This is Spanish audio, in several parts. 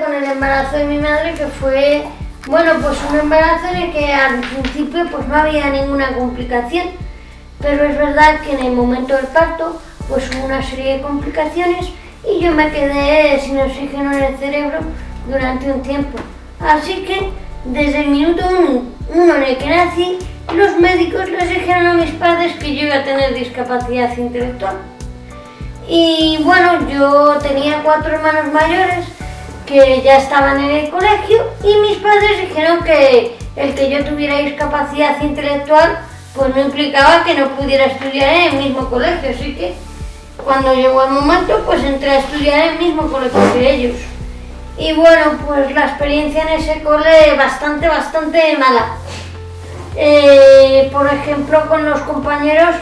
con el embarazo de mi madre, que fue, bueno, pues un embarazo en el que al principio pues no había ninguna complicación, pero es verdad que en el momento del parto pues hubo una serie de complicaciones y yo me quedé sin oxígeno en el cerebro durante un tiempo. Así que desde el minuto uno en el que nací, los médicos les dijeron a mis padres que yo iba a tener discapacidad intelectual. Y bueno, yo tenía 4 hermanos mayores que ya estaban en el colegio y mis padres dijeron que el que yo tuviera discapacidad intelectual pues no implicaba que no pudiera estudiar en el mismo colegio, así que cuando llegó el momento pues entré a estudiar en el mismo colegio que ellos. Y bueno, pues la experiencia en ese cole bastante mala. Por ejemplo, con los compañeros,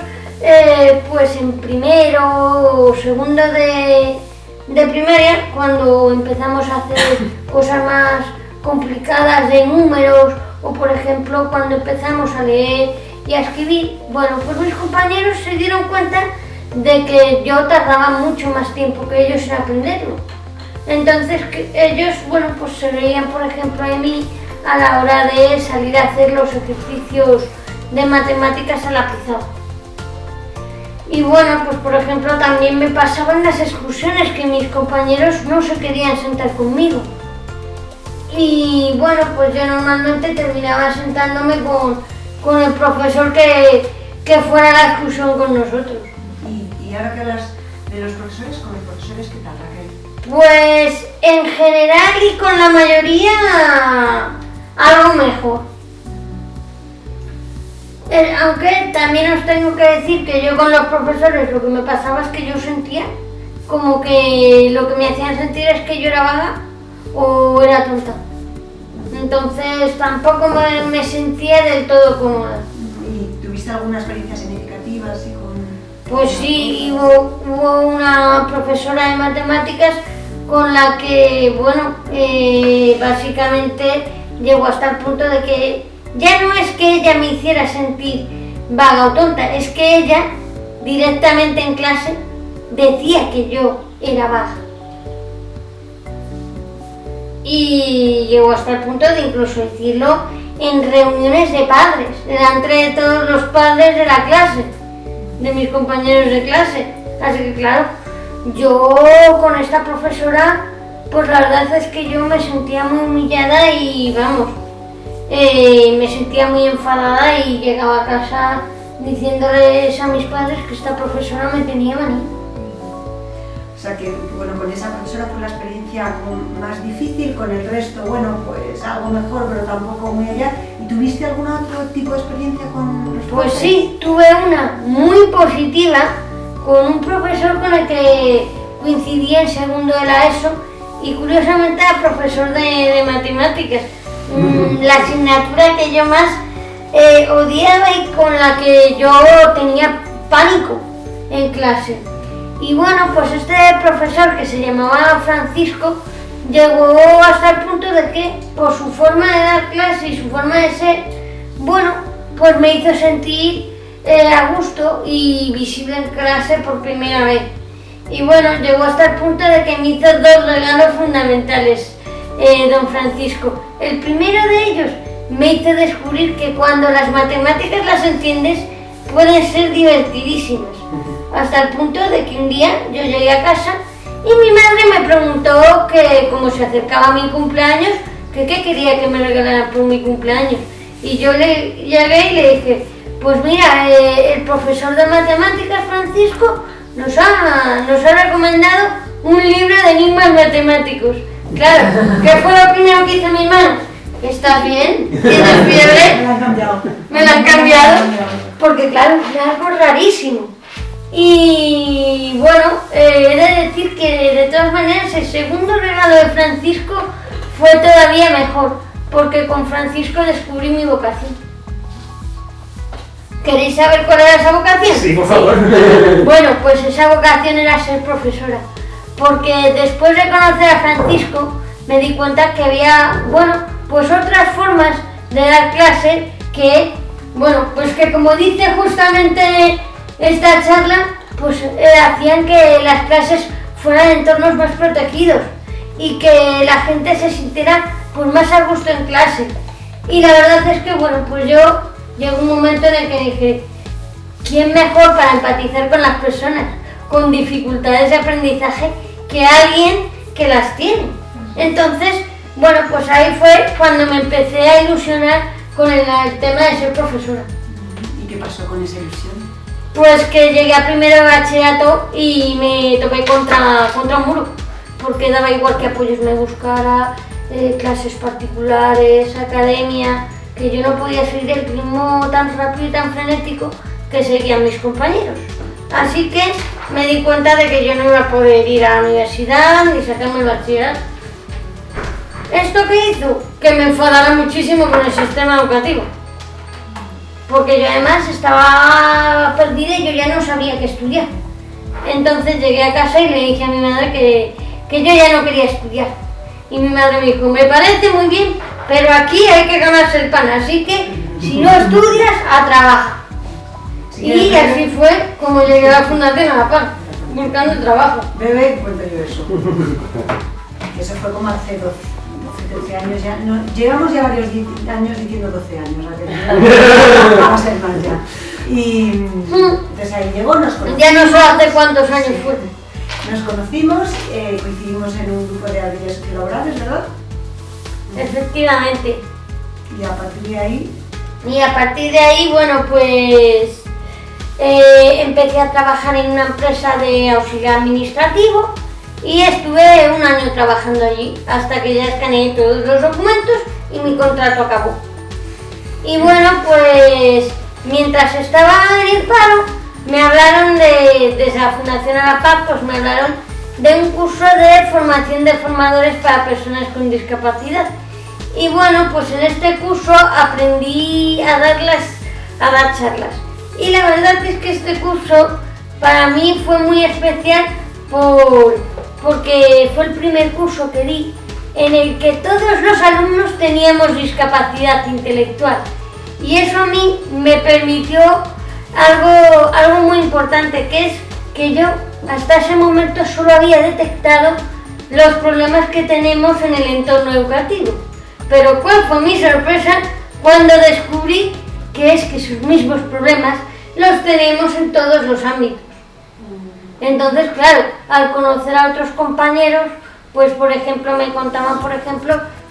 pues en primero o segundo de primaria, cuando empezamos a hacer cosas más complicadas de números, o por ejemplo cuando empezamos a leer y a escribir, bueno, pues mis compañeros se dieron cuenta de que yo tardaba mucho más tiempo que ellos en aprenderlo. Entonces ellos, bueno, pues se reían, por ejemplo, de mí a la hora de salir a hacer los ejercicios de matemáticas a la pizarra. Y bueno, pues por ejemplo también me pasaban las excursiones, que mis compañeros no se querían sentar conmigo. Y bueno, pues yo normalmente terminaba sentándome con el profesor que fuera a la excursión con nosotros. Y ahora que hablas de los profesores, ¿con los profesores qué tal, Raquel? Pues en general y con la mayoría algo mejor. Aunque también os tengo que decir que yo con los profesores lo que me pasaba es que yo sentía como que lo que me hacían sentir es que yo era vaga o era tonta. Entonces tampoco me sentía del todo cómoda. ¿Y tuviste alguna experiencia significativa así con...? Pues sí, hubo una profesora de matemáticas con la que, bueno, básicamente llegó hasta el punto de que ya no es que ella me hiciera sentir vaga o tonta, es que ella directamente en clase decía que yo era vaga. Y llegó hasta el punto de incluso decirlo en reuniones de padres, delante de todos los padres de la clase, de mis compañeros de clase. Así que claro, yo con esta profesora, pues la verdad es que yo me sentía muy humillada y vamos, me sentía muy enfadada y llegaba a casa diciéndoles a mis padres que esta profesora me tenía manía. O sea que, bueno, con esa profesora fue la experiencia más difícil, con el resto, bueno, pues algo mejor, pero tampoco muy allá. ¿Y tuviste algún otro tipo de experiencia con los Pues profesores? sí, tuve una muy positiva con un profesor con el que coincidí en segundo de la ESO y curiosamente era profesor de matemáticas. La asignatura que yo más odiaba y con la que yo tenía pánico en clase. Y bueno, pues este profesor, que se llamaba Francisco, llegó hasta el punto de que por su forma de dar clase y su forma de ser, bueno, pues me hizo sentir a gusto y visible en clase por primera vez. Y bueno, llegó hasta el punto de que me hizo 2 regalos fundamentales, don Francisco. El primero de ellos me hizo descubrir que cuando las matemáticas las entiendes pueden ser divertidísimas. Hasta el punto de que un día yo llegué a casa y mi madre me preguntó que como se acercaba mi cumpleaños, que qué quería que me regalaran por mi cumpleaños. Y yo llegué y le dije, pues mira, el profesor de matemáticas, Francisco, nos ha recomendado un libro de enigmas matemáticos. Claro, ¿qué fue lo primero que hizo mi madre? ¿Estás bien? ¿Tienes fiebre? Me la han cambiado. Me la han cambiado, porque claro, es algo rarísimo. Y bueno, he de decir que de todas maneras el segundo regalo de Francisco fue todavía mejor, porque con Francisco descubrí mi vocación. ¿Queréis saber cuál era esa vocación? Sí, por favor. Bueno, pues esa vocación era ser profesora, porque después de conocer a Francisco me di cuenta que había, bueno, pues otras formas de dar clase que, bueno, pues que como dice justamente esta charla, pues hacían que las clases fueran entornos más protegidos. y que la gente se sintiera pues más a gusto en clase. Y la verdad es que bueno, pues yo llegó un momento en el que dije, ¿quién mejor para empatizar con las personas con dificultades de aprendizaje que alguien que las tiene? Entonces, bueno, pues ahí fue cuando me empecé a ilusionar con el tema de ser profesora. ¿Y qué pasó con esa ilusión? Pues que llegué a primero de bachillerato y me topé contra un muro, porque daba igual que apoyos me buscara, clases particulares, academia, que yo no podía seguir el ritmo tan rápido y tan frenético que seguían mis compañeros. Así que me di cuenta de que yo no iba a poder ir a la universidad ni sacarme el bachillerato. ¿Esto qué hizo? Que me enfadara muchísimo con el sistema educativo. Porque yo además estaba perdida y yo ya no sabía qué estudiar. Entonces llegué a casa y le dije a mi madre que yo ya no quería estudiar. Y mi madre me dijo, me parece muy bien, pero aquí hay que ganarse el pan, así que si no estudias, a trabajar. Sí, y así fue como llegué a la Fundación a la Paz, buscando el trabajo. Bebé, cuento yo eso. Eso fue como hace 13 años ya. No, llevamos ya varios años diciendo 12 años. Va a ser más ya. Y entonces ahí llegó, nos conocimos. Ya no sé hace cuántos años fue. Nos conocimos, coincidimos en un grupo de habilidades sociolaborales, ¿verdad? Efectivamente. Y a partir de ahí... bueno, pues empecé a trabajar en una empresa de auxiliar administrativo y estuve un año trabajando allí hasta que ya escaneé todos los documentos y mi contrato acabó. Y bueno, pues mientras estaba en el paro, me hablaron desde la Fundación a la Paz, pues me hablaron de un curso de formación de formadores para personas con discapacidad. Y bueno, pues en este curso aprendí a dar charlas. Y la verdad es que este curso para mí fue muy especial porque fue el primer curso que di en el que todos los alumnos teníamos discapacidad intelectual. Y eso a mí me permitió algo muy importante, que es que yo hasta ese momento solo había detectado los problemas que tenemos en el entorno educativo. Pero ¿cuál fue mi sorpresa cuando descubrí que esos mismos problemas los tenemos en todos los ámbitos? Entonces, claro, al conocer a otros compañeros, pues por ejemplo me contaban,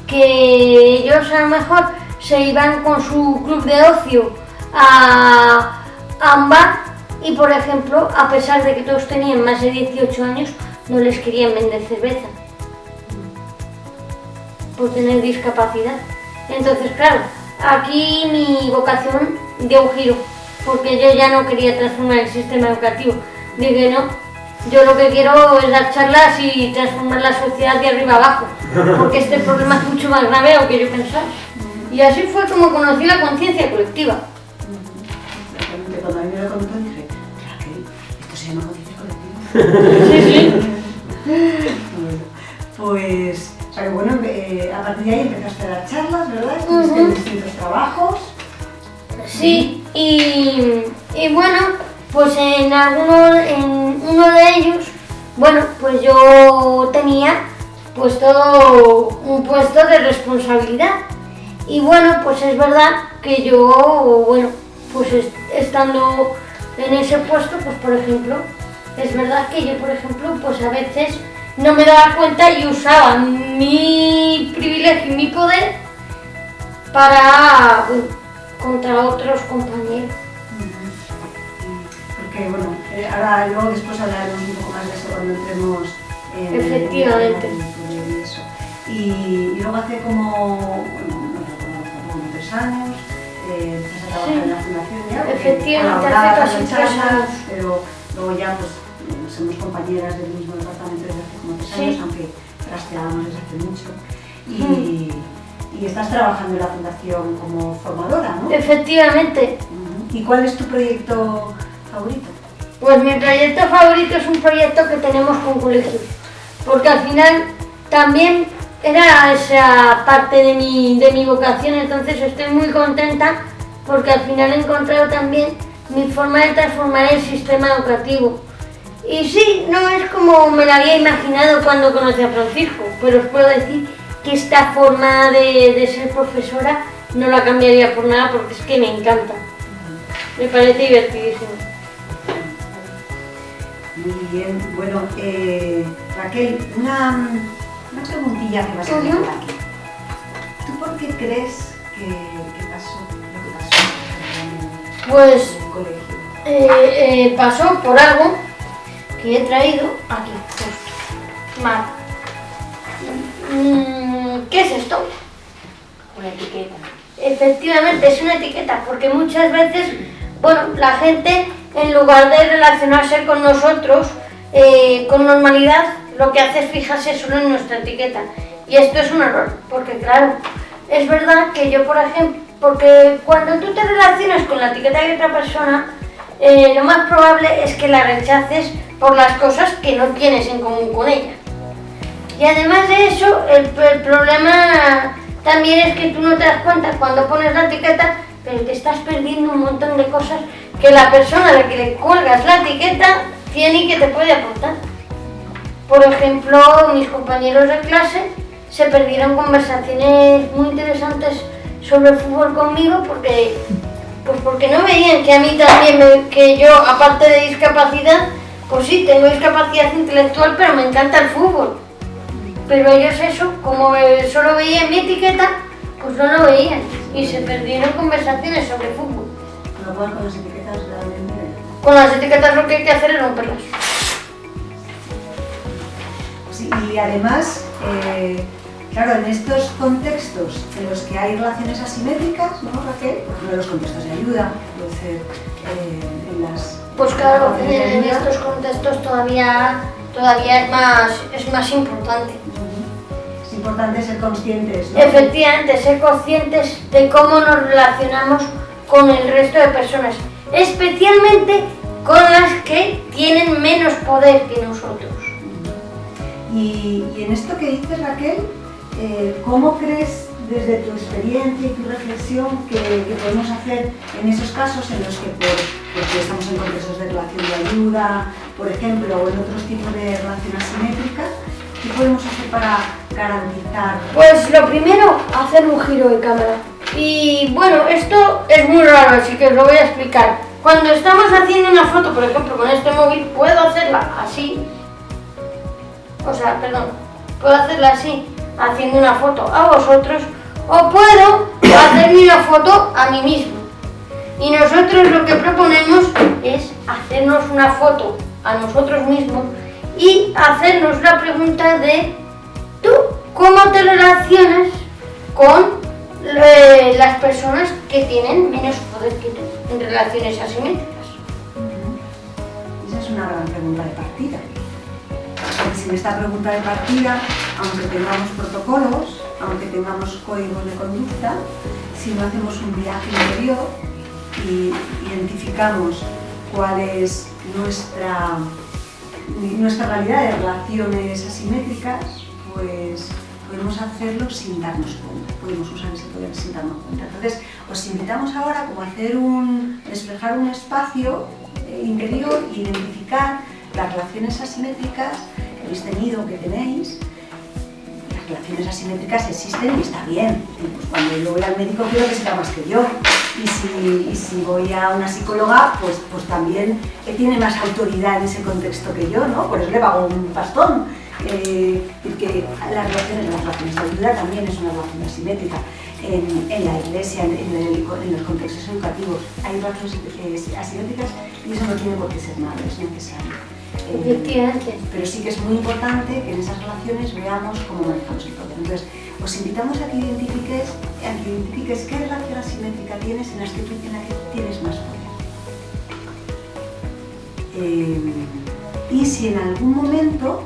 que ellos a lo mejor se iban con su club de ocio a un bar y por ejemplo, a pesar de que todos tenían más de 18 años, no les querían vender cerveza por tener discapacidad. Entonces, claro, aquí mi vocación dio un giro, porque yo ya no quería transformar el sistema educativo. Dije, no, yo lo que quiero es dar charlas y transformar la sociedad de arriba abajo, porque este problema es mucho más grave de lo que yo pensaba. Y así fue como conocí la conciencia colectiva. Cuando a mí me lo contó dije, ¿esto se llama conciencia colectiva? Sí. Pues, o sea que bueno, a partir de ahí empezaste a dar charlas, ¿verdad? Estuviste en distintos trabajos. Sí, y bueno, pues en uno de ellos, bueno, pues yo tenía un puesto de responsabilidad. Y bueno, pues es verdad que yo, bueno, pues estando en ese puesto, pues por ejemplo, es verdad que yo, por ejemplo, pues a veces no me daba cuenta y usaba mi privilegio y mi poder contra otros compañeros. Porque bueno, ahora luego después hablaremos un poco más de eso cuando entremos en Efectivamente. En eso. Y luego hace como 3 años empezaste a trabajar en la fundación ya. Efectivamente, hace casi 3 años. Pero luego ya pues somos compañeras del mismo departamento desde hace como 3 años, aunque trasteábamos desde hace mucho. Y estás trabajando en la fundación como formadora, ¿no? Efectivamente. ¿Y cuál es tu proyecto favorito? Pues mi proyecto favorito es un proyecto que tenemos con colegios, porque al final también era esa parte de mi vocación, entonces estoy muy contenta porque al final he encontrado también mi forma de transformar el sistema educativo. Y sí, no es como me lo había imaginado cuando conocí a Francisco, pero os puedo decir que esta forma de ser profesora no la cambiaría por nada porque es que me encanta. Me parece divertidísimo. Muy bien. Bueno, Raquel, una preguntilla que vas a hacer aquí. ¿Tú por qué crees que pasó lo que pasó Pues en el colegio? pasó por algo que he traído aquí, justo. Vale. ¿Qué es esto? Una etiqueta. Efectivamente, es una etiqueta, porque muchas veces, bueno, la gente, en lugar de relacionarse con nosotros con normalidad, lo que hace es fijarse solo en nuestra etiqueta. Y esto es un error, porque claro, es verdad que yo, por ejemplo, porque cuando tú te relacionas con la etiqueta de otra persona, lo más probable es que la rechaces por las cosas que no tienes en común con ella. Y además de eso, el problema también es que tú no te das cuenta cuando pones la etiqueta, pero te estás perdiendo un montón de cosas que la persona a la que le cuelgas la etiqueta tiene y que te puede aportar. Por ejemplo, mis compañeros de clase se perdieron conversaciones muy interesantes sobre el fútbol conmigo porque no veían que a mí también, que yo, aparte de discapacidad, pues sí, tengo discapacidad intelectual, pero me encanta el fútbol. Pero ellos eso, como solo veían mi etiqueta, pues no lo veían y se perdieron conversaciones sobre fútbol. Con lo cual, con las etiquetas realmente... Con las etiquetas lo que hay que hacer es romperlas. Sí, y además, claro, en estos contextos en los que hay relaciones asimétricas, ¿no, Raquel? Por ejemplo, en los contextos de ayuda, puede ser en las... Pues claro, relaciones de en ayuda. estos contextos todavía es más importante. Es importante ser conscientes, ¿no? Efectivamente, ser conscientes de cómo nos relacionamos con el resto de personas, especialmente con las que tienen menos poder que nosotros. Y en esto que dices, Raquel, ¿cómo crees desde tu experiencia y tu reflexión que podemos hacer en esos casos en los que porque estamos en contextos de relación de ayuda, por ejemplo, o en otros tipos de relación asimétrica, qué podemos hacer para garantizar? Pues lo primero, hacer un giro de cámara. Y bueno, esto es muy raro, así que os lo voy a explicar. Cuando estamos haciendo una foto, por ejemplo, con este móvil, puedo hacerla así. Puedo hacerla así, haciendo una foto a vosotros, o puedo hacerme una foto a mí mismo. Y nosotros lo que proponemos es hacernos una foto a nosotros mismos y hacernos la pregunta de ¿tú cómo te relacionas con las personas que tienen menos poder que tú en relaciones asimétricas? Esa es una gran pregunta de partida. Sin esta pregunta de partida, aunque tengamos protocolos, aunque tengamos códigos de conducta, si no hacemos un viaje interior y identificamos cuál es nuestra realidad de relaciones asimétricas, pues podemos hacerlo sin darnos cuenta, podemos usar ese poder sin darnos cuenta. Entonces, os invitamos ahora como a despejar un espacio interior e identificar las relaciones asimétricas que habéis tenido, que tenéis. Las relaciones asimétricas existen y está bien. Y pues cuando yo voy al médico quiero que sepa más que yo. Y si voy a una psicóloga, pues también tiene más autoridad en ese contexto que yo, ¿no? Por eso le pago un bastón. Que las relaciones de ayuda también es una relación asimétrica. En la iglesia, en los contextos educativos, hay relaciones asimétricas y eso no tiene por qué ser malo, es necesario. Efectivamente. Pero sí que es muy importante que en esas relaciones veamos cómo manejamos el poder. Entonces, os invitamos a que identifiques qué relación asimétrica tienes en la que tienes más poder. Y si en algún momento,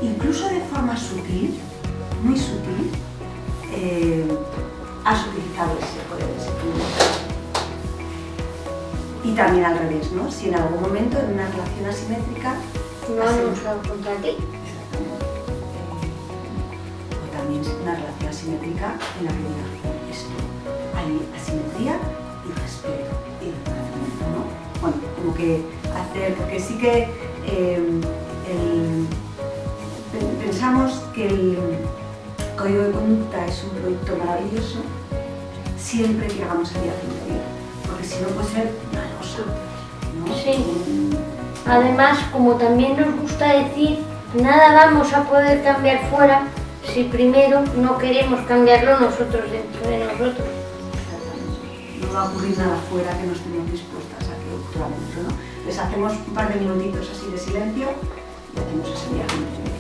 incluso de forma sutil, muy sutil, has utilizado ese poder, ese privilegio. Y también al revés, ¿no? Si en algún momento en una relación asimétrica No han usado contra ti. O también una relación asimétrica en la que diga esto, hay asimetría y respeto y reconocimiento, ¿no? Bueno, como que hacer, porque sí que pensamos que el código de conducta es un producto maravilloso siempre que hagamos el viaje interior, porque si no puede ser maloso, ¿no? Sí. Además, como también nos gusta decir, nada vamos a poder cambiar fuera si primero no queremos cambiarlo nosotros dentro de nosotros. Exactamente. No va a ocurrir nada fuera que no estemos dispuestas a que ocurra dentro, ¿no? Les hacemos un par de minutitos así de silencio y hacemos ese viaje interior.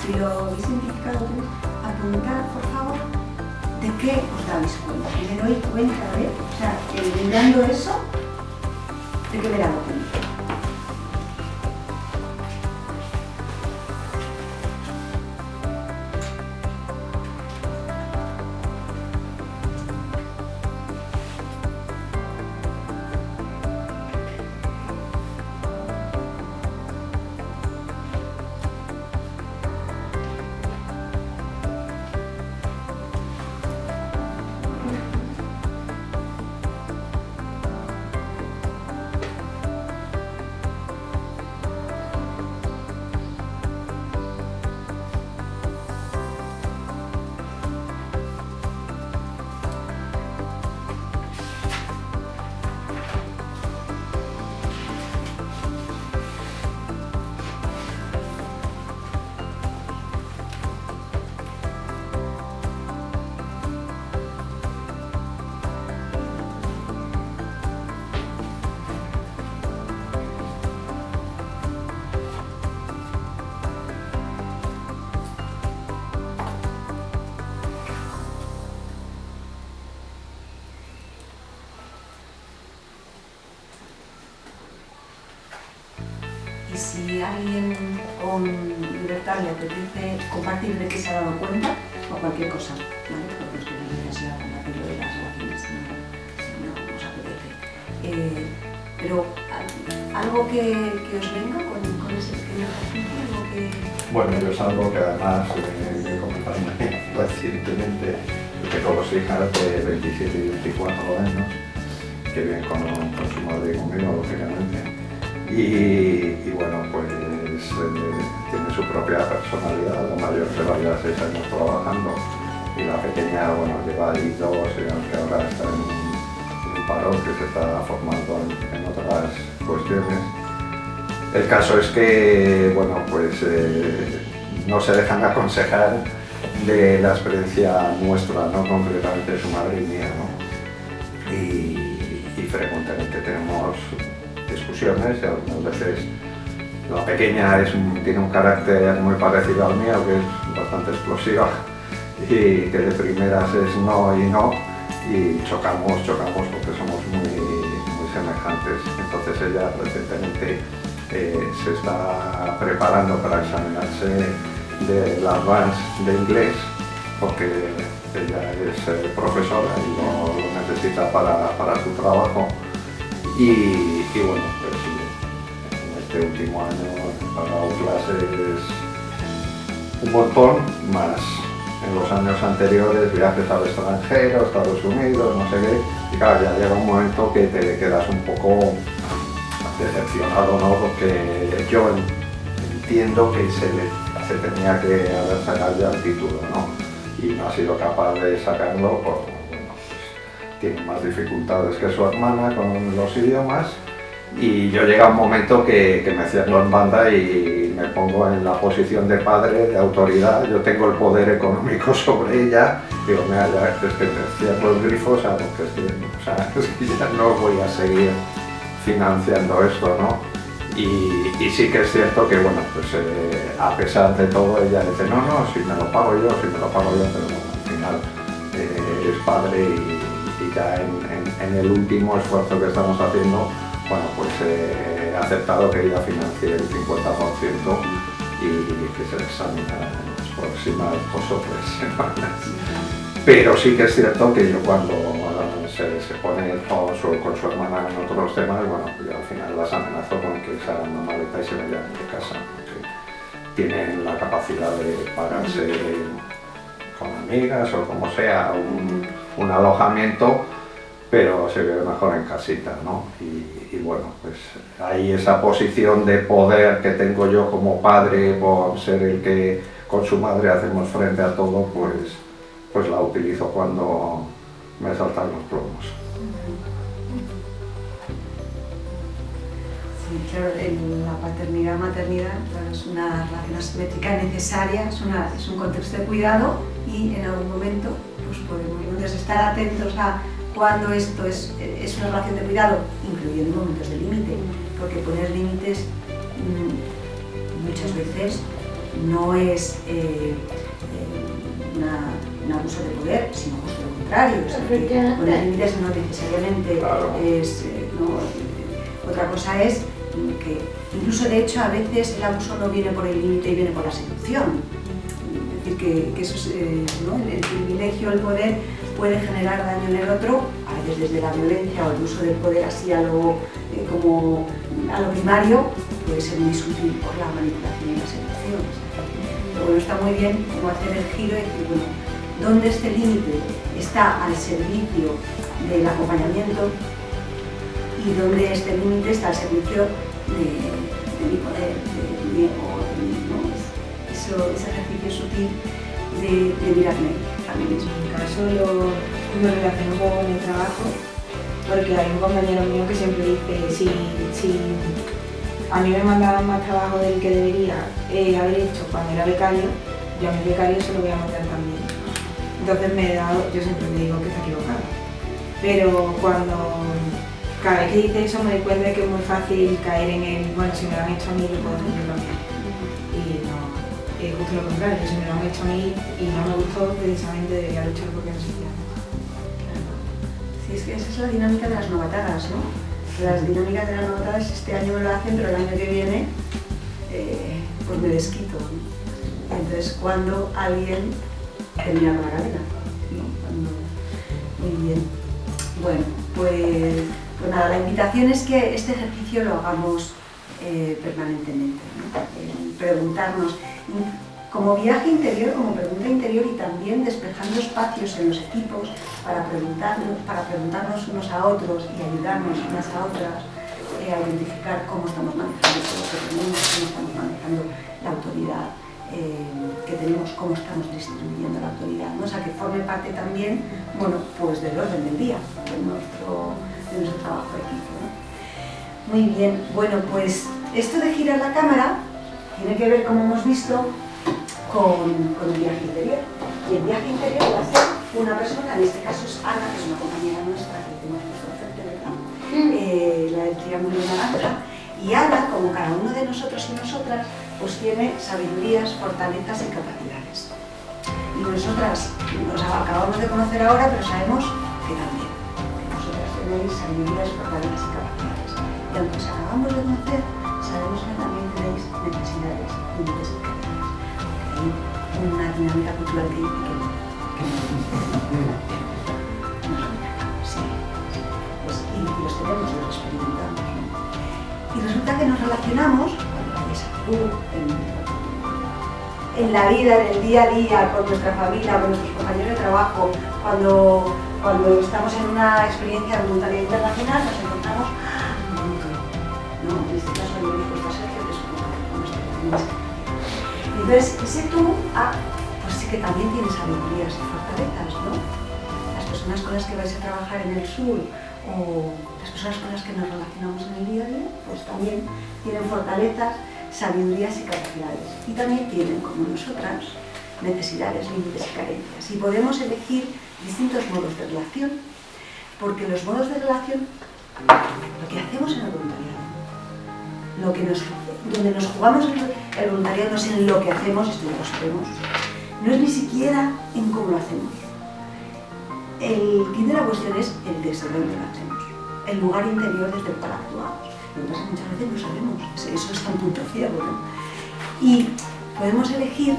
Si lo habéis identificado, apuntad, por favor, de qué os dais cuenta. Me doy cuenta de, o sea, mirando eso, de qué me he dado cuenta. Y si alguien con libertad le apetece compartir de qué se ha dado cuenta, o cualquier cosa, ¿vale? Porque esto no es necesidad de compartirlo de las relaciones, si no os apetece. Pero algo que os venga con ese pequeño ejercicio, algo que... Bueno, yo es algo que además me comentaron recientemente. Yo tengo dos hijas de 27 y 24 años que viven con su madre y conmigo, lógicamente. Y bueno, pues tiene su propia personalidad. La mayor lleva ya 6 años trabajando y la pequeña, bueno, lleva ahí 2, que ahora está en un paro que se está formando en otras cuestiones. El caso es que, bueno, pues no se dejan aconsejar de la experiencia nuestra, no concretamente de su madre y mía, ¿no? Y frecuentemente tenemos discusiones y algunas veces la pequeña tiene un carácter muy parecido al mío, que es bastante explosiva y que de primeras es no y no, y chocamos porque somos muy semejantes. Entonces ella recientemente se está preparando para examinarse del Advance de inglés, porque ella es profesora y lo necesita para su trabajo. Y bueno, pues en este último año he pagado clases un montón, más en los años anteriores viajes al extranjero, Estados Unidos, no sé qué, y claro, ya llega un momento que te quedas un poco decepcionado, ¿no? Porque yo entiendo que se tenía que haber sacado ya el título, ¿no? Y no ha sido capaz de sacarlo, pues bueno, pues tiene más dificultades que su hermana con los idiomas, y yo llega un momento que me cierro en banda y me pongo en la posición de padre, de autoridad. Yo tengo el poder económico sobre ella, digo, mira, ya es que te cierro el grifo, o sea, porque es que ya no voy a seguir financiando esto, ¿no? Y sí que es cierto que, bueno, pues a pesar de todo, ella dice, no, si me lo pago yo, pero bueno, al final es padre y ya en el último esfuerzo que estamos haciendo, bueno, pues he aceptado que ella financie el 50% y que se examina en las próximas 2 o 3 semanas. Pero sí que es cierto que yo cuando se pone con su hermana en otros temas, bueno, yo al final las amenazo con que se hagan una maleta y se vayan de casa, porque tienen la capacidad de pagarse con amigas o como sea un alojamiento, pero se ve mejor en casita, ¿no? Y bueno, pues ahí esa posición de poder que tengo yo como padre por ser el que con su madre hacemos frente a todo, pues la utilizo cuando me saltan los plomos. Sí, claro, la paternidad-maternidad es una relación asimétrica necesaria, es un contexto de cuidado, y en algún momento pues podemos entonces estar atentos a cuando esto es una relación de cuidado, incluyendo momentos de límite, porque poner límites muchas veces no es un abuso de poder, sino justo lo contrario. O sea, que poner límites no necesariamente es... otra cosa es que, incluso de hecho, a veces el abuso no viene por el límite y viene por la seducción. Es decir, que eso es, ¿no? El privilegio, el poder puede generar daño en el otro, a veces desde la violencia o el uso del poder así a lo primario, puede ser muy sutil por la manipulación y la seducción. Pero bueno, está muy bien como hacer el giro y decir, bueno, ¿dónde este límite está al servicio del acompañamiento y dónde este límite está al servicio de mi poder, de mi ego, ¿no? Ese ejercicio sutil de mirarme a mí mismo. En mi caso lo relaciono con el trabajo, porque hay un compañero mío que siempre dice, si a mí me mandaban más trabajo del que debería haber hecho cuando era becario, yo a mi becario se lo voy a mandar también. Entonces yo siempre me digo que está equivocado. Pero cada vez que dice eso me doy cuenta de que es muy fácil caer en el, bueno, si me lo han hecho a mí, lo puedo hacer yo también. Y no, es justo lo contrario, si me lo han hecho a mí y no me gustó, precisamente debería luchar porque no se hiciera. Sí, es que esa es la dinámica de las novatadas, ¿no? Las dinámicas de las novatadas este año me lo hacen, pero el año que viene pues me desquito, ¿no? Entonces, cuando alguien termina con la cadena, ¿no? Muy bien. Bueno, pues nada, la invitación es que este ejercicio lo hagamos permanentemente, ¿no? Preguntarnos como viaje interior, como pregunta interior, y también despejando espacios en los equipos para preguntarnos unos a otros y ayudarnos unas a otras a identificar cómo estamos manejando todo lo que tenemos, cómo estamos manejando la autoridad que tenemos, cómo estamos distribuyendo la autoridad, ¿no? O sea, que forme parte también, bueno, pues del orden del día, de nuestro trabajo de equipo, ¿no? Muy bien, bueno, pues esto de girar la cámara tiene que ver, como hemos visto, con el viaje interior. Y el viaje interior va a ser una persona, en este caso es Ana, que es una compañera nuestra que tenemos puesto frente, ¿verdad? La del triángulo naranja. Y Ana, como cada uno de nosotros y nosotras, pues tiene sabidurías, fortalezas y capacidades. Y nosotras nos acabamos de conocer ahora, pero sabemos que también. Que nosotras tenéis sabidurías, fortalezas y capacidades. Y aunque os acabamos de conocer, sabemos que también tenéis necesidades y necesidades. hay una dinámica cultural que dice que no. Sí. Pues, y los tenemos, los experimentamos, ¿no? Y resulta que nos relacionamos, cuando vayas a tú, en la vida, en el día a día, con nuestra familia, con nuestros compañeros de trabajo, cuando estamos en una experiencia de voluntariado internacional, nos encontramos ¿no? En este caso yo me gusta Sergio, que es un poco nuestro experiencia. Entonces, ese tú, pues sí que también tiene sabidurías y fortalezas, ¿no? Las personas con las que vais a trabajar en el sur o las personas con las que nos relacionamos en el día a día, pues también tienen fortalezas, sabidurías y capacidades. Y también tienen, como nosotras, necesidades, límites y carencias. Y podemos elegir distintos modos de relación, porque los modos de relación, lo que hacemos en el voluntariado, donde nos jugamos el voluntariado no es en lo que hacemos, esto ya lo sabemos, no es ni siquiera en cómo lo hacemos. El kit de la cuestión es el desde dónde lo hacemos, el lugar interior desde el cual actuamos. Lo que pasa es que muchas veces no sabemos, eso está en punto ciego, ¿no? Y podemos elegir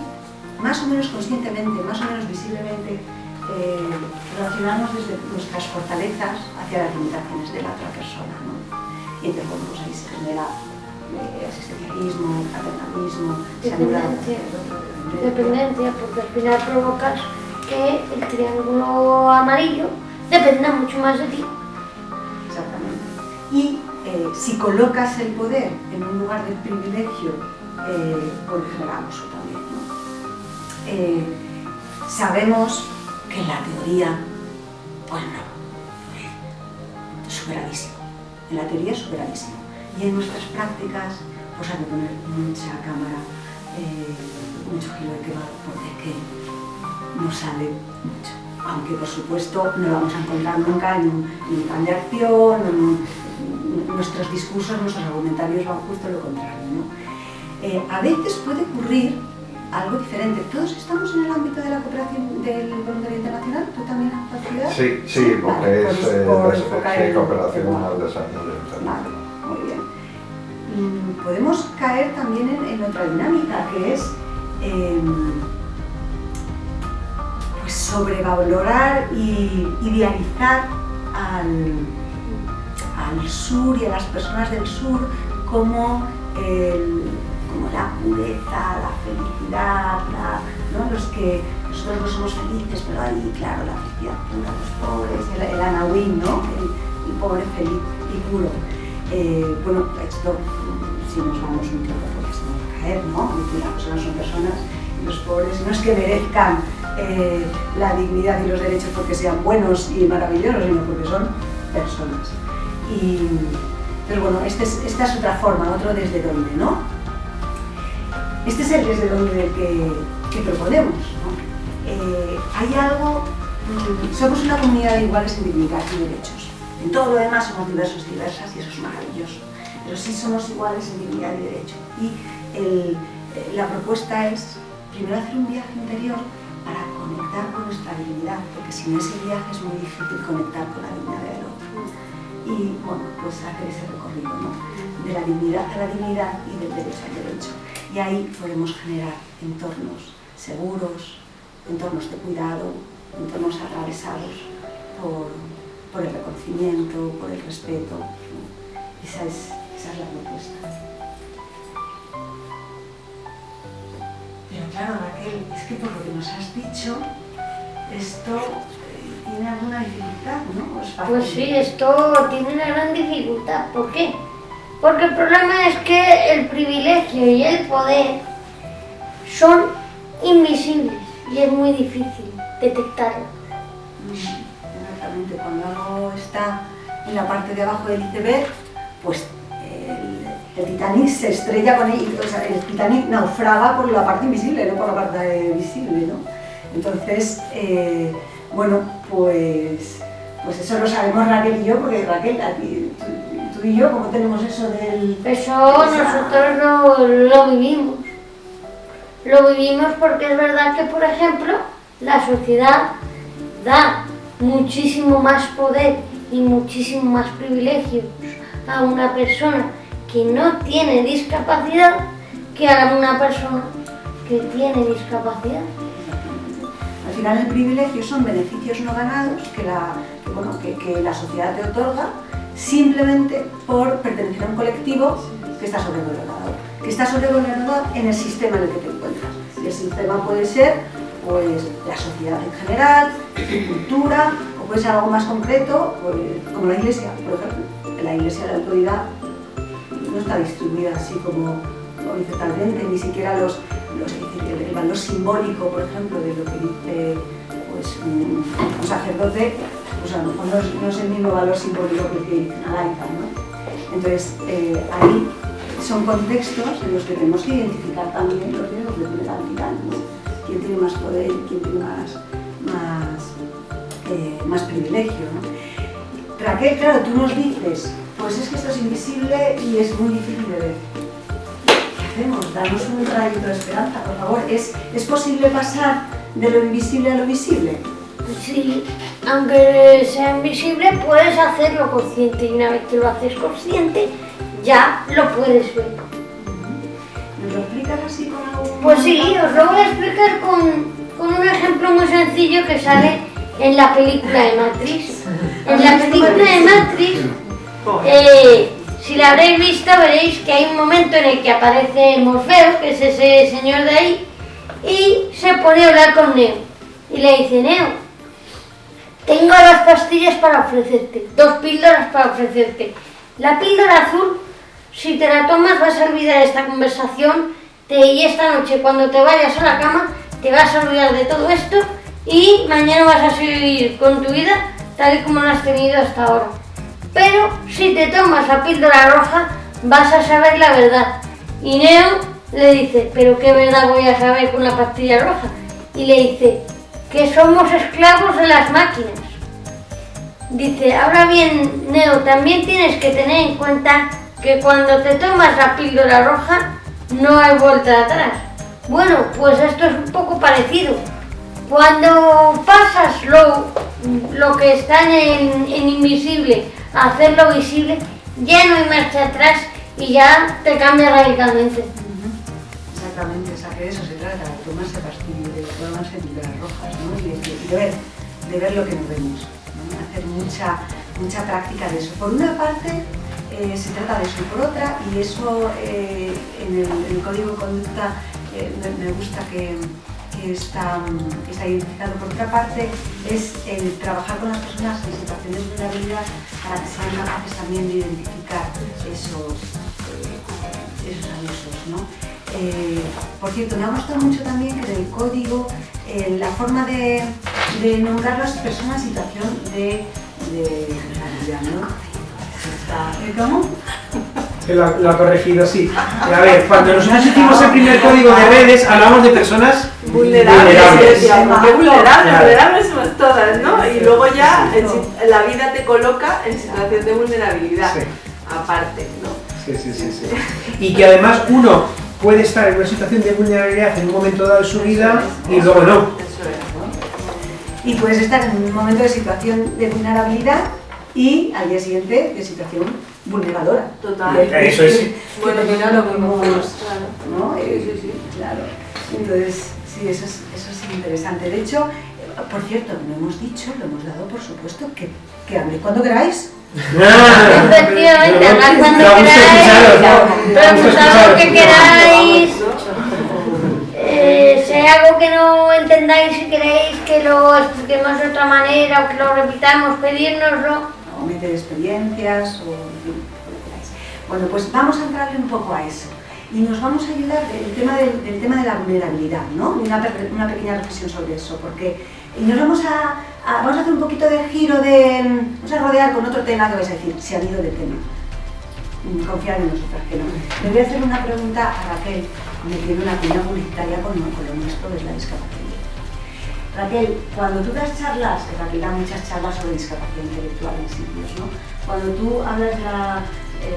más o menos conscientemente, más o menos visiblemente, relacionarnos desde nuestras fortalezas hacia las limitaciones de la otra persona, ¿no? Y entonces, bueno, pues ahí se genera asistencialismo, paternalismo, dependencia, porque al final provocas que el triángulo amarillo dependa mucho más de ti. Exactamente. Y si colocas el poder en un lugar de privilegio, puede generar abuso también, ¿no? Sabemos que en la teoría, pues no, superadísimo. En la teoría es superadísimo. Y en nuestras prácticas, pues hay que poner mucha cámara, mucho giro de quemado, porque es que no sale mucho. Aunque por supuesto no lo vamos a encontrar nunca en un plan de acción, nuestros discursos, nuestros argumentarios van justo lo contrario, ¿no? A veces puede ocurrir algo diferente. Todos estamos en el ámbito de la cooperación del voluntariado internacional. ¿Tú también has participado? Sí, porque vale, es cooperación al desarrollo. Vale, muy bien. Podemos caer también en otra dinámica, que es pues sobrevalorar y idealizar al sur y a las personas del sur como la pureza, la felicidad, ¿no? Nosotros no somos felices, pero ahí, claro, la felicidad pura, los pobres, el anahuín, ¿no? El pobre feliz y puro. Bueno, esto, si nos vamos un tiempo, pues se nos va a caer, ¿no? Porque las personas son personas y los pobres no es que merezcan la dignidad y los derechos porque sean buenos y maravillosos, sino porque son personas. Pero bueno, esta es otra forma, otro desde dónde, ¿no? Este es el desde dónde que proponemos, ¿no? Hay algo, somos una comunidad de iguales en dignidad y derechos. En todo lo demás somos diversos y diversas y eso es maravilloso. Pero sí somos iguales en dignidad y derecho. Y la propuesta es, primero, hacer un viaje interior para conectar con nuestra dignidad, porque sin ese viaje es muy difícil conectar con la dignidad del otro. Y bueno, pues hacer ese recorrido, ¿no? De la dignidad a la dignidad y del derecho al derecho. Y ahí podemos generar entornos seguros, entornos de cuidado, entornos atravesados por el reconocimiento, por el respeto, ¿no? Esa es la propuesta. Pero claro, Raquel, es que por lo que nos has dicho, esto tiene alguna dificultad, ¿no? ¿Es fácil? Pues sí, esto tiene una gran dificultad. ¿Por qué? Porque el problema es que el privilegio y el poder son invisibles y es muy difícil detectarlo. Exactamente, cuando algo está en la parte de abajo del iceberg, pues el Titanic se estrella con él, o sea, el Titanic naufraga por la parte invisible, no por la parte visible, ¿no? Entonces, bueno, pues eso lo sabemos Raquel y yo, porque Raquel, tú y yo, ¿cómo tenemos eso del...? Eso nosotros lo vivimos. Lo vivimos porque es verdad que, por ejemplo, la sociedad da muchísimo más poder y muchísimo más privilegios a una persona que no tiene discapacidad que a una persona que tiene discapacidad. Al final el privilegio son beneficios no ganados que la sociedad te otorga simplemente por pertenecer a un colectivo que está sobrevalorado en el sistema en el que te encuentras. Y el sistema puede ser pues, la sociedad en general, su cultura, o puede ser algo más concreto, pues, como la Iglesia, por ejemplo. La Iglesia, la autoridad, no está distribuida así como horizontalmente, ni siquiera el valor simbólico, por ejemplo, de lo que dice pues, un sacerdote, pues a lo mejor no es el mismo valor simbólico que el que dice una laica, ¿no? Entonces, ahí son contextos en los que tenemos que identificar también los riesgos de vulnerabilidad, ¿no? Quién tiene más poder, quién tiene más privilegio, ¿no? Raquel, claro, tú nos dices, pues es que esto es invisible y es muy difícil de ver. ¿Qué hacemos? Danos un rayito de esperanza, por favor. ¿Es posible pasar de lo invisible a lo visible? Sí, aunque sea invisible, puedes hacerlo consciente y una vez que lo haces consciente, ya lo puedes ver. ¿Nos lo explicas así con algún...? Pues sí, os lo voy a explicar con un ejemplo muy sencillo que sale en la película de Matrix. En la película de Matrix, si la habréis visto, veréis que hay un momento en el que aparece Morfeo, que es ese señor de ahí, y se pone a hablar con Neo. Y le dice, Neo, tengo 2 pastillas para ofrecerte, 2 píldoras para ofrecerte. La píldora azul, si te la tomas vas a olvidar esta conversación y esta noche cuando te vayas a la cama te vas a olvidar de todo esto y mañana vas a seguir con tu vida tal y como lo has tenido hasta ahora. Pero si te tomas la píldora roja vas a saber la verdad. Y Neo le dice, ¿pero qué verdad voy a saber con la pastilla roja? Y le dice, que somos esclavos de las máquinas. Dice, ahora bien, Neo, también tienes que tener en cuenta que cuando te tomas la píldora roja no hay vuelta atrás. Bueno, pues esto es un poco parecido. Cuando pasas lo que está en invisible a hacerlo visible, ya no hay marcha atrás y ya te cambia radicalmente. Exactamente, o sea, que de eso se trata, de tomarse pastillas, de tomarse píldoras rojas, ¿no? Y de ver lo que nos vemos, ¿no? Hacer mucha práctica de eso. Por una parte, se trata de eso, y por otra, y eso en el código de conducta me gusta que está identificado. Por otra parte, es el trabajar con las personas en situaciones de vulnerabilidad para que sean capaces también de identificar esos abusos, ¿no? Por cierto, me ha gustado mucho también que del código la forma de nombrar las personas en situación de vulnerabilidad, ¿no? ¿Cómo? Que lo ha corregido, sí. A ver, cuando nosotros hicimos el primer código de redes, hablamos de personas vulnerables. Qué vulnerables somos todas, ¿no? Y luego ya la vida te coloca en situación de vulnerabilidad, sí. Aparte, ¿no? Sí. Y que además uno puede estar en una situación de vulnerabilidad en un momento dado de su vida y luego no. Eso es, ¿no? Y puedes estar en un momento de situación de vulnerabilidad y al día siguiente de situación vulneradora. Total. Eso es. Bueno, mira lo que hemos, claro. ¿No? Sí. Claro. Entonces, sí, eso es interesante. De hecho, por cierto, no hemos dicho, lo hemos dado por supuesto, que habléis cuando queráis. Efectivamente, hablad cuando queráis, preguntad lo que queráis. Si hay algo que no entendáis y queréis que lo expliquemos de otra manera o que lo repitamos, pedírnoslo. O meter experiencias o lo que queráis. Bueno, pues vamos a entrarle un poco a eso. Y nos vamos a ayudar del tema de la vulnerabilidad, ¿no? Una pequeña reflexión sobre eso, porque nos vamos a hacer un poquito de giro vamos a rodear con otro tema que vais a decir, se han ido del tema. Confiad en nosotras que no. Le voy a hacer una pregunta a Raquel, me tiene una cuña publicitaria con lo nuestro, es la discapacidad. Raquel, cuando tú das charlas, que Raquel da muchas charlas sobre discapacidad intelectual en sitios, ¿no? Cuando tú hablas de la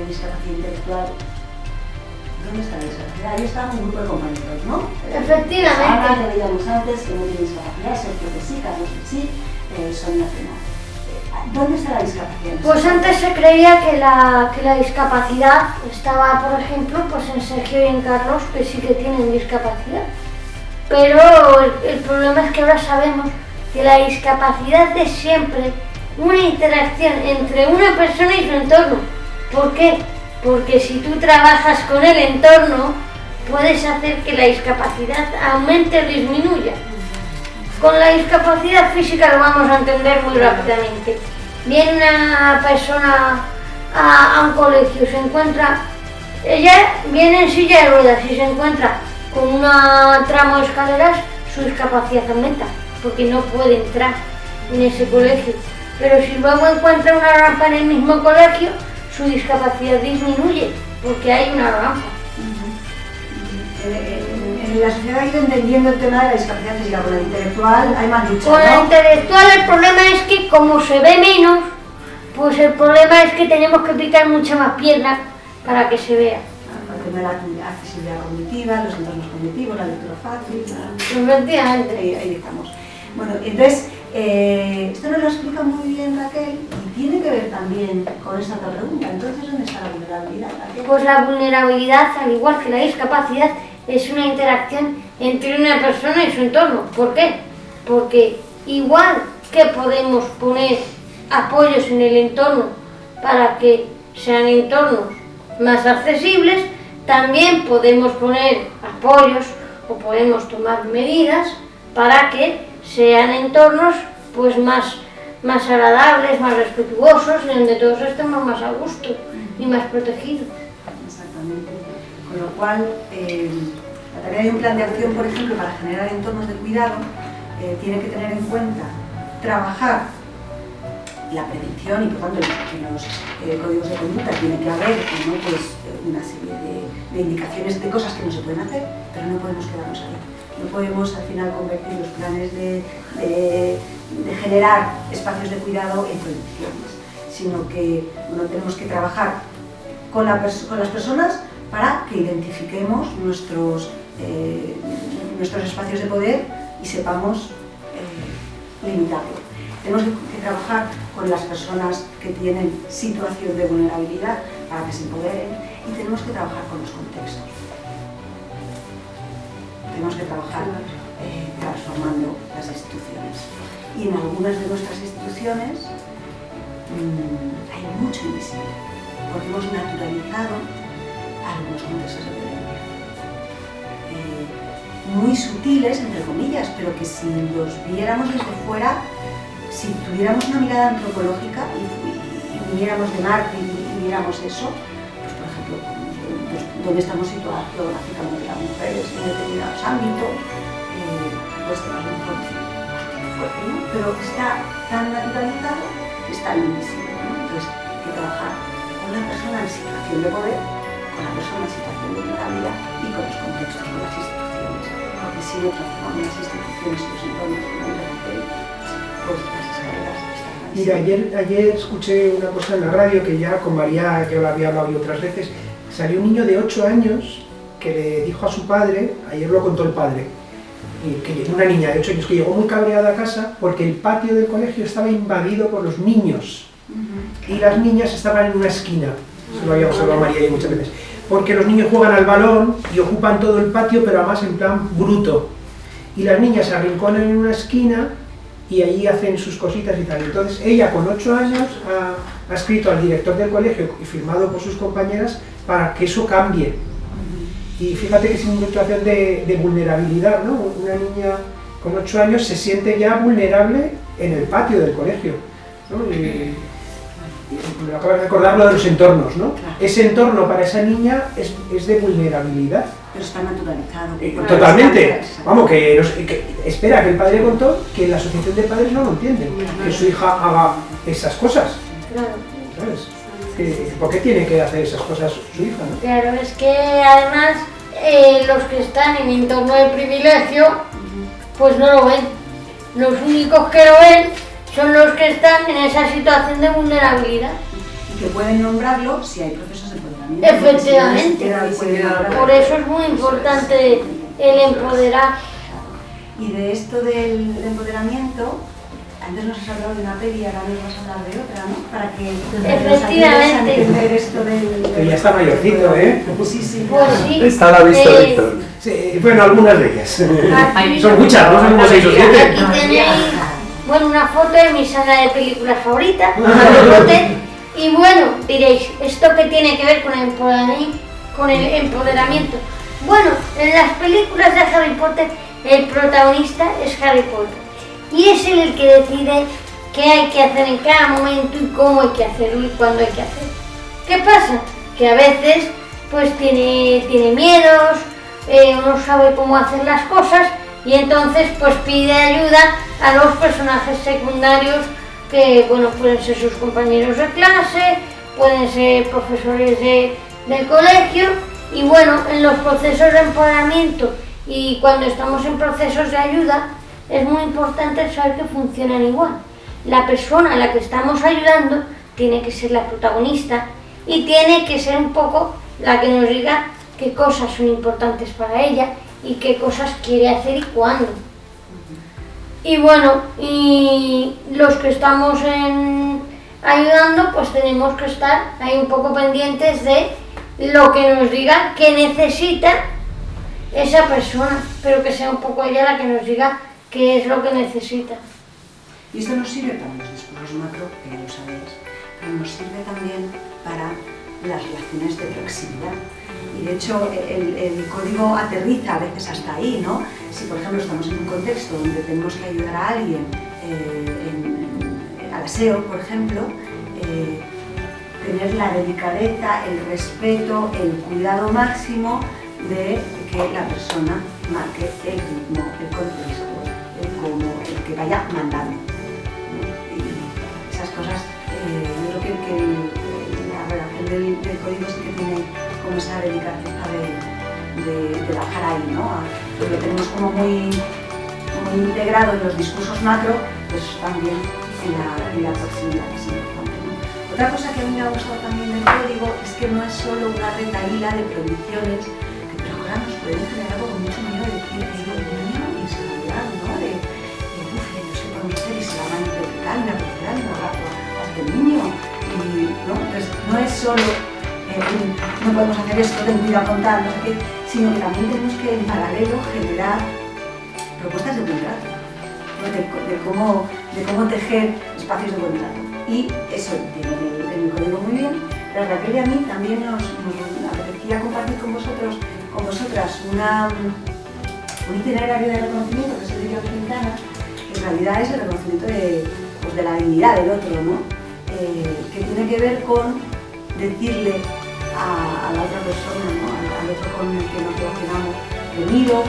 discapacidad intelectual, ¿dónde está la discapacidad? Ahí está un grupo de compañeros, ¿no? Efectivamente. Ana, que veíamos antes, que no tiene discapacidad, Sergio que sí, Carlos que sí, Sonia que no. ¿Dónde está la discapacidad? Pues antes se creía que la discapacidad estaba, por ejemplo, pues en Sergio y en Carlos, que sí que tienen discapacidad. pero el problema es que ahora sabemos que la discapacidad es siempre una interacción entre una persona y su entorno. ¿Por qué? Porque si tú trabajas con el entorno, puedes hacer que la discapacidad aumente o disminuya. Con la discapacidad física lo vamos a entender muy rápidamente. Viene una persona a un colegio, se encuentra, ella viene en silla de ruedas y se encuentra con un tramo de escaleras, su discapacidad aumenta, porque no puede entrar en ese colegio. Pero si luego encuentra una rampa en el mismo colegio, su discapacidad disminuye, porque hay una rampa. En la sociedad ha ido entendiendo el tema de la discapacidad física. Con la intelectual hay más lucha, Con la ¿no? intelectual el problema es que como se ve menos, pues el problema es que tenemos que picar mucha más piedra para que se vea. El tema de la accesibilidad cognitiva, los entornos cognitivos, la lectura fácil, Efectivamente. ahí estamos. Bueno, entonces, esto nos lo explica muy bien Raquel y tiene que ver también con esta otra pregunta. Entonces, ¿dónde está la vulnerabilidad, Raquel? Pues la vulnerabilidad, al igual que la discapacidad, es una interacción entre una persona y su entorno. ¿Por qué? Porque igual que podemos poner apoyos en el entorno para que sean entornos más accesibles, también podemos poner apoyos o podemos tomar medidas para que sean entornos pues más agradables, más respetuosos y donde todos estemos más a gusto y más protegidos. Exactamente. Con lo cual, la tarea de un plan de acción, por ejemplo, para generar entornos de cuidado, tiene que tener en cuenta trabajar la prevención y, por tanto, en los códigos de conducta tiene que haber, ¿no?, pues, una serie de indicaciones de cosas que no se pueden hacer, pero no podemos quedarnos ahí. No podemos al final convertir los planes de generar espacios de cuidado en prohibiciones, sino que tenemos que trabajar con las personas para que identifiquemos nuestros espacios de poder y sepamos limitarlo. Tenemos que trabajar con las personas que tienen situación de vulnerabilidad para que se empoderen y tenemos que trabajar con los contextos. Tenemos que trabajar transformando las instituciones. Y en algunas de nuestras instituciones hay mucho invisible, porque hemos naturalizado algunos contextos de violencia. Muy sutiles, entre comillas, pero que si los viéramos desde fuera, si tuviéramos una mirada antropológica y viniéramos de Marte y viéramos eso, pues por ejemplo, pues, dónde estamos situados geográficamente las mujeres en determinados ámbitos, pues a lo mejor fuerte, ¿no? Pero está tan naturalizado que está invisible, ¿no? Entonces hay que trabajar con la persona en situación de poder, con la persona en situación de vulnerabilidad y con los contextos, con las instituciones, porque si no transformamos las instituciones y los entornos que no hay pues las escaleras están ahí. Mira, ayer escuché una cosa en la radio que ya con María, que lo había hablado yo otras veces, salió un niño de 8 años que le dijo a su padre, ayer lo contó el padre, que una niña de 8 años que llegó muy cabreada a casa porque el patio del colegio estaba invadido por los niños y las niñas estaban en una esquina. Eso lo habíamos hablado María y muchas veces. Porque los niños juegan al balón y ocupan todo el patio, pero además en plan bruto. Y las niñas se arrinconan en una esquina y allí hacen sus cositas y tal. Entonces ella con 8 años ha escrito al director del colegio y firmado por sus compañeras para que eso cambie. Y fíjate que es una situación de vulnerabilidad, ¿no? Una niña con 8 años se siente ya vulnerable en el patio del colegio, ¿no? Y me acabo de recordar lo de los entornos, ¿no? Claro. Ese entorno para esa niña es de vulnerabilidad. Pero está naturalizado. Totalmente. Vamos, que espera, que el padre contó que la asociación de padres no lo entiende, que su hija haga esas cosas. Claro. ¿Sabes? ¿Por qué tiene que hacer esas cosas su hija, no? Claro, es que además los que están en entorno de privilegio, pues no lo ven. Los únicos que lo ven son los que están en esa situación de vulnerabilidad. Y que pueden nombrarlo si hay procesos de empoderamiento. Efectivamente. Por eso es muy importante el empoderar. Y de esto del empoderamiento, Antes nos has hablado de una peli y ahora nos vas a hablar de otra, ¿no? Para que Efectivamente. nos ayudes a entender esto del... Que ya está mayorcito, ¿eh? Sí, sí. Pues sí. Esta la ha visto Víctor. Sí, bueno, algunas de ellas. Aquí, Son muchas, no son como 6 o 7. aquí tenéis, bueno, una foto de mi saga de películas favorita, Harry Potter. Y bueno, diréis, ¿esto qué tiene que ver con el empoderamiento? Bueno, en las películas de Harry Potter, el protagonista es Harry Potter. Y es él el que decide qué hay que hacer en cada momento y cómo hay que hacerlo y cuándo hay que hacerlo. ¿Qué pasa? Que a veces pues tiene miedos, no sabe cómo hacer las cosas y entonces pues pide ayuda a los personajes secundarios que, bueno, pueden ser sus compañeros de clase, pueden ser profesores del colegio y bueno, en los procesos de empoderamiento y cuando estamos en procesos de ayuda es muy importante saber que funcionan igual. La persona a la que estamos ayudando tiene que ser la protagonista y tiene que ser un poco la que nos diga qué cosas son importantes para ella y qué cosas quiere hacer y cuándo. Y bueno, y los que estamos ayudando pues tenemos que estar ahí un poco pendientes de lo que nos diga que necesita esa persona, pero que sea un poco ella la que nos diga qué es lo que necesita. Y esto nos sirve para los discursos macro, que ya lo sabéis, pero nos sirve también para las relaciones de proximidad. Y de hecho el código aterriza a veces hasta ahí, ¿no? Si por ejemplo estamos en un contexto donde tenemos que ayudar a alguien al aseo, por ejemplo, tener la delicadeza, el respeto, el cuidado máximo de que la persona marque el ritmo, el contexto, el que vaya mandando, ¿no? Y esas cosas, yo creo que la redacción del código sí que tiene como esa delicadeza de bajar ahí, ¿no? Lo que tenemos como muy integrado en los discursos macro, pues también en la proximidad, que es importante, ¿no? Otra cosa que a mí me ha gustado también del código es que no es solo una retahíla de prohibiciones que ahora nos pueden generar como mucho miedo de decir niño y inseguridad, ¿no? De no sé cómo hacer y se la van a interpretar y me aparecerá y me va a hacer el niño. ¿No? Entonces no es solo no podemos hacer esto, ten cuidado con tal, no sé qué, sino que también tenemos que en paralelo generar propuestas de buen trato, ¿no? de cómo tejer espacios de buen trato. Y eso tiene en el código muy bien, pero a Raquel y a mí también nos apetecía compartir con vosotras un itinerario de reconocimiento que es el de Joaquín Quintana, que en realidad es el reconocimiento de la dignidad del otro, ¿no? Que tiene que ver con decirle a la otra persona, ¿no? al otro con el que nos relacionamos, te miro,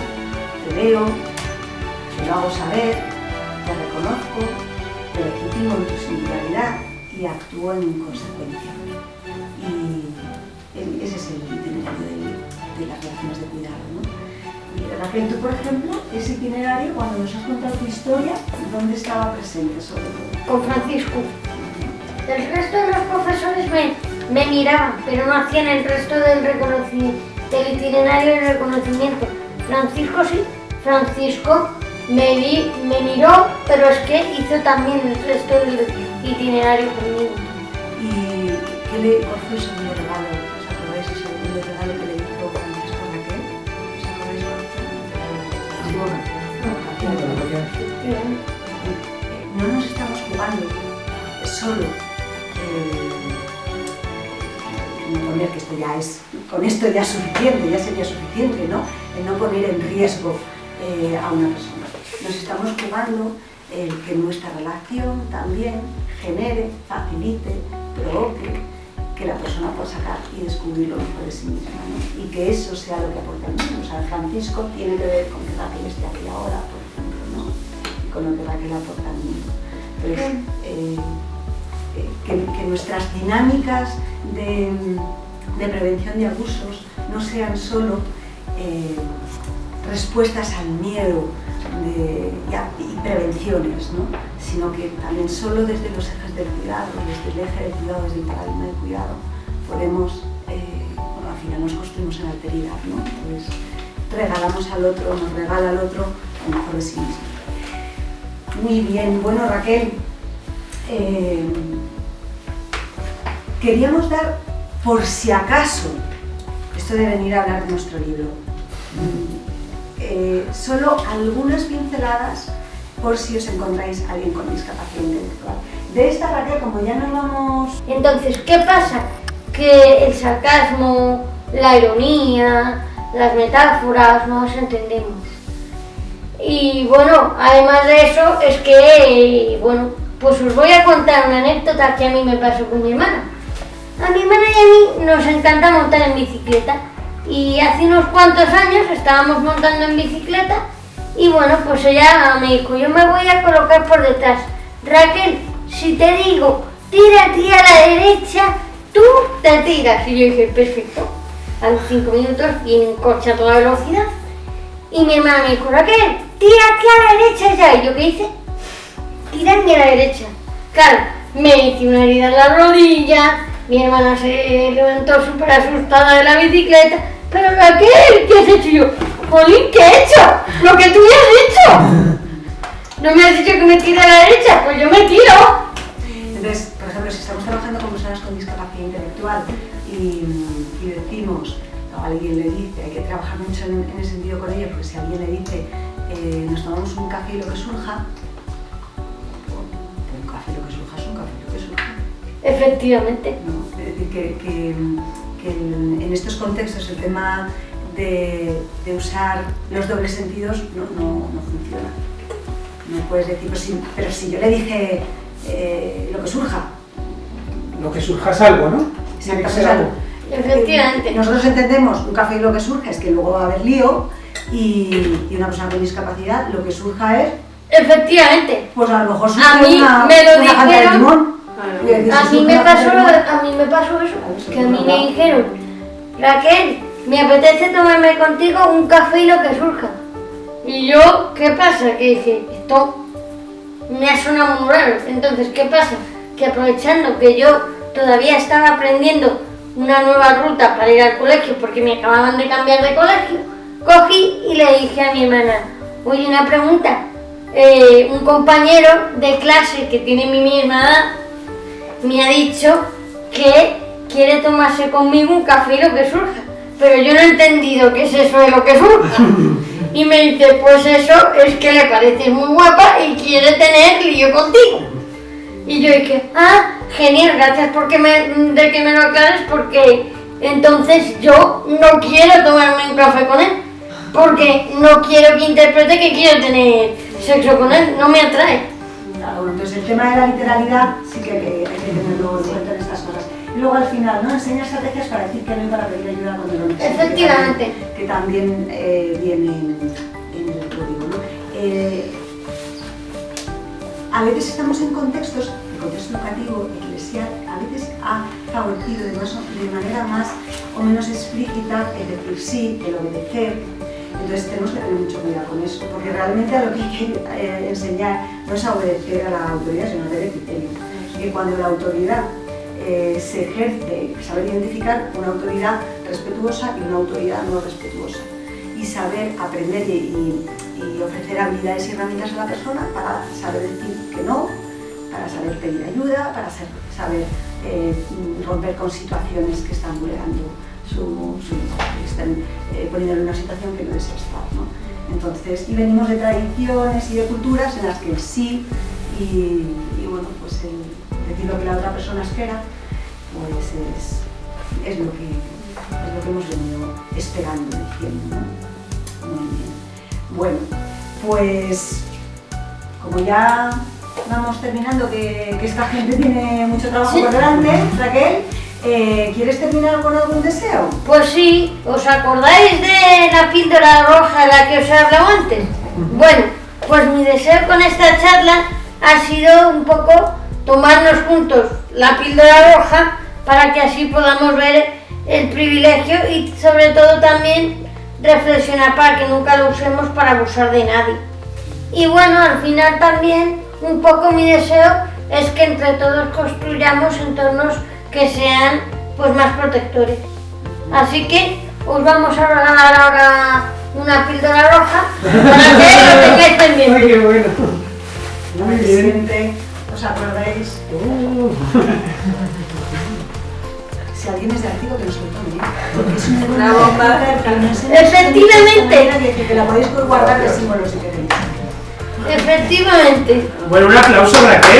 te veo, te lo hago saber, te reconozco, te legitimo en tu singularidad y actúo en consecuencia. Y ese es el itinerario de las relaciones de cuidado, ¿no? Y Raquel, tú por ejemplo, ese itinerario, cuando nos has contado tu historia, ¿dónde estaba presente sobre todo? Con Francisco. El resto de los profesores me miraban, pero no hacían el resto del itinerario de reconocimiento. Francisco sí, Francisco me miró, pero es que hizo también el resto del itinerario conmigo. ¿Y cuál fue el segundo regalo? ¿Os acordáis el segundo regalo que le hizo Francisco a Raquel? ¿Os acordáis cuál? No nos estamos jugando, es solo no poner que esto ya es, con esto ya es suficiente, ya sería suficiente, ¿no? El no poner en riesgo a una persona. Nos estamos jugando el que nuestra relación también genere, facilite, provoque que la persona pueda sacar y descubrir lo mejor de sí misma, ¿no? Y que eso sea lo que aporta el mundo. O sea, Francisco tiene que ver con que Raquel esté aquí ahora, por ejemplo, ¿no? Y con lo que Raquel aporta al mundo. Entonces, que nuestras dinámicas de prevención de abusos no sean solo respuestas al miedo y prevenciones, ¿no? Sino que también solo desde los ejes del cuidado, desde el eje del cuidado, desde el paradigma del cuidado, podemos, al final nos construimos en alteridad, ¿no? Entonces regalamos al otro, nos regala al otro lo mejor de sí mismo. Muy bien, bueno Raquel, queríamos dar, por si acaso, esto de venir a hablar de nuestro libro, solo algunas pinceladas por si os encontráis a alguien con discapacidad intelectual. De esta Raquel, como ya nos vamos... Entonces, ¿qué pasa? Que el sarcasmo, la ironía, las metáforas, no las entendemos. Y bueno, además de eso, es que, bueno, pues os voy a contar una anécdota que a mí me pasó con mi hermana. A mi hermana y a mí nos encanta montar en bicicleta. Y hace unos cuantos años estábamos montando en bicicleta y bueno, pues ella me dijo, yo me voy a colocar por detrás. Raquel, si te digo, tírate a la derecha, tú te tiras. Y yo dije, perfecto. A los 5 minutos viene un coche a toda velocidad y mi hermana me dijo, Raquel, tírate a la derecha ya. Y yo, ¿qué hice? Tirarme a la derecha. Claro, me hice una herida en la rodilla, mi hermana se levantó súper asustada de la bicicleta. Pero Raquel, ¿qué has hecho? Yo, Jolín, ¿qué he hecho? Lo que tú me has hecho. ¿No me has dicho que me tire a la derecha? Pues yo me tiro. Entonces, por ejemplo, si estamos trabajando con personas con discapacidad intelectual y decimos, o alguien le dice, hay que trabajar mucho en ese sentido con ellos, porque si alguien le dice, nos tomamos un café y lo que surja, un café y lo que surja es un café y lo que surja. Efectivamente. ¿No? Es decir, que en estos contextos el tema de usar los dobles sentidos no funciona. No puedes decir, pero si yo le dije lo que surja. Lo que surja es algo, ¿no? Tiene que ser algo. Efectivamente. Nosotros entendemos un café y lo que surge es que luego va a haber lío y una persona con discapacidad lo que surja es... Efectivamente. Pues a lo mejor surge A mí me lo una janta de dijeron. limón. A mí me pasó eso, que a mí me dijeron, Raquel, me apetece tomarme contigo un café y lo que surja. Y yo, ¿qué pasa? Que dije, esto me ha sonado muy raro. Entonces, ¿qué pasa? Que aprovechando que yo todavía estaba aprendiendo una nueva ruta para ir al colegio, porque me acababan de cambiar de colegio, cogí y le dije a mi hermana, oye, una pregunta, un compañero de clase que tiene mi misma edad me ha dicho que quiere tomarse conmigo un café y lo que surja, pero yo no he entendido qué es eso de lo que surja. Y me dice, pues eso es que le pareces muy guapa y quiere tener lío contigo. Y yo dije, genial, gracias de que me lo aclares, porque entonces yo no quiero tomarme un café con él, porque no quiero que interprete que quiero tener sexo con él, no me atrae. Claro, entonces el tema de la literalidad sí que hay que tenerlo en cuenta en estas cosas. Y luego al final, ¿no? Enseña estrategias para decir que no y para pedir ayuda cuando lo necesitas. Efectivamente. Que también viene en el código, ¿no? A veces estamos en contextos, el contexto educativo, eclesial, a veces ha favorecido de manera más o menos explícita el decir sí, el obedecer. Entonces tenemos que tener mucho cuidado con eso, porque realmente a lo que hay que enseñar no es a obedecer a la autoridad, sino a tener criterio. Y cuando la autoridad se ejerce, saber identificar una autoridad respetuosa y una autoridad no respetuosa. Y saber aprender y ofrecer habilidades y herramientas a la persona para saber decir que no, para saber pedir ayuda, para saber romper con situaciones que están vulnerando que están poniendo en una situación que no desea estar, ¿no? Entonces, y venimos de tradiciones y de culturas en las que el sí y bueno, pues el decir lo que la otra persona espera, pues es lo que hemos venido esperando, diciendo, ¿no? Muy bien. Bueno, pues como ya vamos terminando, que esta gente tiene mucho trabajo por delante, Raquel, ¿quieres terminar con algún deseo? Pues sí, ¿os acordáis de la píldora roja de la que os he hablado antes? Bueno, pues mi deseo con esta charla ha sido un poco tomarnos juntos la píldora roja para que así podamos ver el privilegio y sobre todo también reflexionar para que nunca lo usemos para abusar de nadie. Y bueno, al final también un poco mi deseo es que entre todos construyamos entornos que sean pues más protectores. Así que os vamos a regalar ahora una píldora roja para que lo tengáis pendiente. Ay, qué bueno. Muy que bien. siempre os acordáis. Si alguien es de Artigo, que nos lo tome, porque es una bomba que no sé. Efectivamente. Que la podéis guardar de símbolos si queréis. Efectivamente. Bueno, un aplauso, Raquel.